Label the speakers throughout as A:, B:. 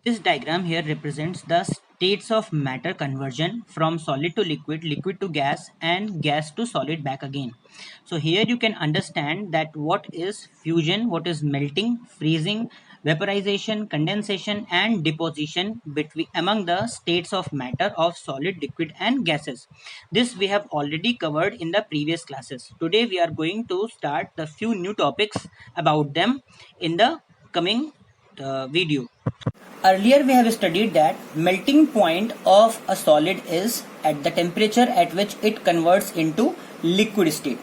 A: This diagram here represents the states of matter conversion from solid to liquid, liquid to gas, and gas to solid back again. So here you can understand that what is fusion, what is melting, freezing, vaporization, condensation, and deposition between among the states of matter of solid, liquid, and gases. This we have already covered in the previous classes. Today we are going to start the few new topics about them in the coming video. Earlier we have studied that melting point of a solid is at the temperature at which it converts into liquid state.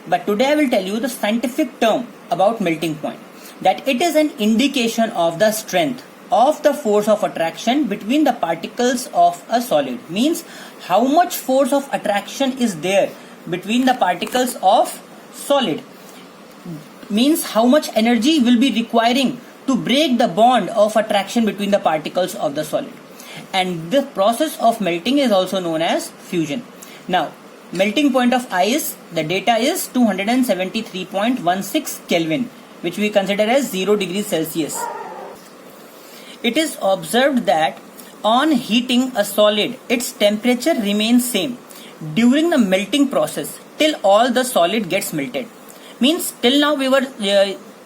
A: But today I will tell you the scientific term about melting point, that it is an indication of the strength of the force of attraction between the particles of a solid. Means how much force of attraction is there between the particles of solid, means how much energy will be requiring to break the bond of attraction between the particles of the solid. And the process of melting is also known as fusion. Now, melting point of ice, the data is 273.16 Kelvin, which we consider as 0 degrees Celsius. It is observed that on heating a solid, its temperature remains same during the melting process till all the solid gets melted. Means till now we were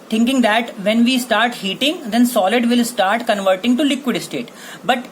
A: thinking that when we start heating, then solid will start converting to liquid state. But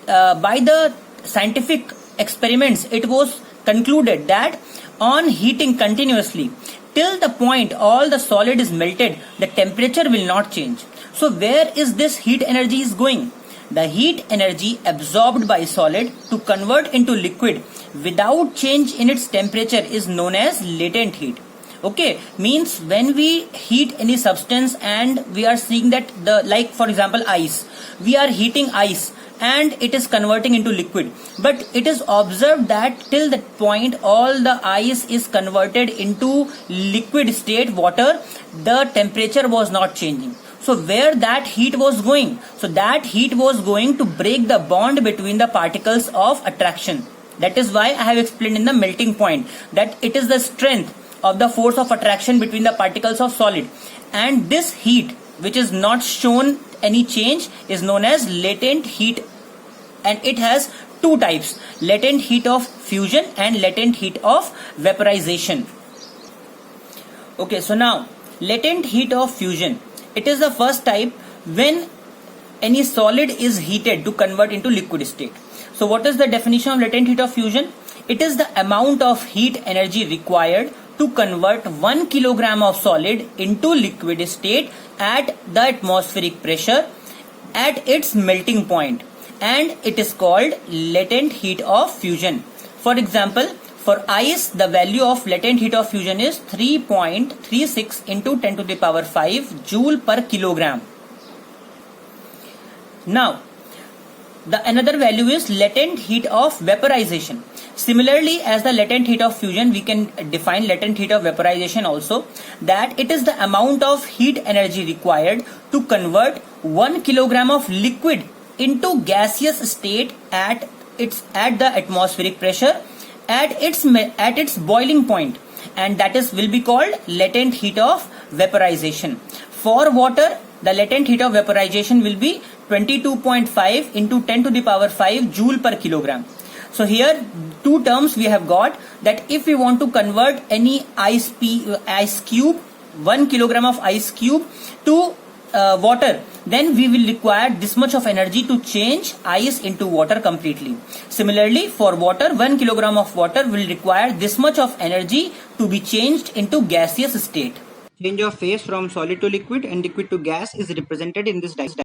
A: by the scientific experiments, it was concluded that on heating continuously till the point all the solid is melted, the temperature will not change. So where is this heat energy is going? The heat energy absorbed by solid to convert into liquid without change in its temperature is known as latent heat. Okay, means when we heat any substance and we are seeing that like for example ice, we are heating ice and it is converting into liquid, but it is observed that till that point all the ice is converted into liquid state water, the temperature was not changing. So where that heat was going? So that heat was going to break the bond between the particles of attraction. That is why I have explained in the melting point that it is the strength of the force of attraction between the particles of solid, and this heat which is not shown any change is known as latent heat, and it has two types: latent heat of fusion and latent heat of vaporization. Okay, so now latent heat of fusion, it is the first type when any solid is heated to convert into liquid state. So what is the definition of latent heat of fusion? It is the amount of heat energy required to convert 1 kilogram of solid into liquid state at the atmospheric pressure at its melting point, and it is called latent heat of fusion. For example, for ice, the value of latent heat of fusion is 3.36 into 10 to the power 5 joule per kilogram. Now, the another value is latent heat of vaporization. Similarly, as the latent heat of fusion, we can define latent heat of vaporization also, that it is the amount of heat energy required to convert 1 kilogram of liquid into gaseous state at the atmospheric pressure at its boiling point, and that is will be called latent heat of vaporization. For water, the latent heat of vaporization will be 22.5 into 10 to the power 5 joule per kilogram. So here two terms we have got, that if we want to convert any ice cube, 1 kilogram of ice cube to water, then we will require this much of energy to change ice into water completely. Similarly, for water, 1 kilogram of water will require this much of energy to be changed into gaseous state. Change of phase from solid to liquid and liquid to gas is represented in this diagram.